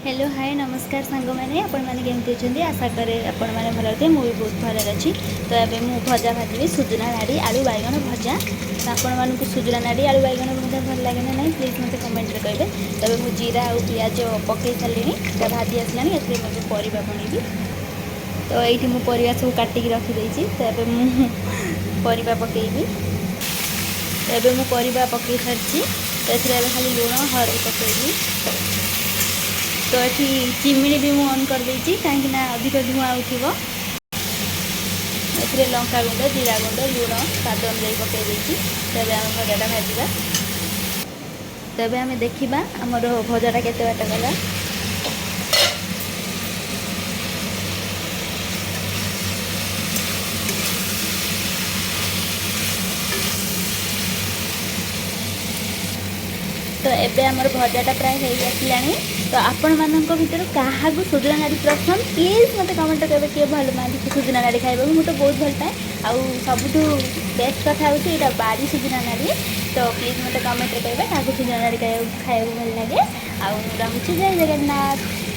Hello hi नमस्कार सांग मैंने आपण मैंने केमती अच्छे आशा करे आपण मैंने भल थे मुझे बहुत भल अच्छी। तो ये मुझे भजा भाजी सुजना नाड़ी आलू बैगन भजा। तो आपण मानक सुजना नाड़ी आलू बैगन भजा भल लगे ना नहीं प्लीज मत कमेंट रे कहे। तबे मुझे जीरा और पियाज पकई सारे भाजी आसला मुझे परिवा बनैबी। तो ये मुझे परिवा सब काटिक रखीदे। तो मुझे पकईबी। तो मुझे परिवा पकई सारी। तो खाली लुण हल्दी पकईबी। तो ये चिमिड़ी भी मुझे ऑन कर देती कहीं अधिक धुआं उठो। ए लंका गुंड जीरा गुंड लुण स्वाद अनुजाई पकई देती। तबे आम भजाटा भाजवा। तबे आम देखा आमर भजाटा केते बाट गला। तो एबे आमर भजाटा प्राय हो आसला। तो आपण मानक भितर क्या सुजना नाड़ी पसंद प्लीज मत कमेंट करेंगे किए भल पाती सुजना नाड़ी खाइबा मुझे बहुत भल पाए। आउ सबुठ बेस्ट कथा होता बाड़ी सुजना नाड़ी। तो प्लीज मत कमेंट करेंगे क्या सुजना नाड़ी खाइबा भल लगे। आउ रखुच्छी जय जगन्नाथ।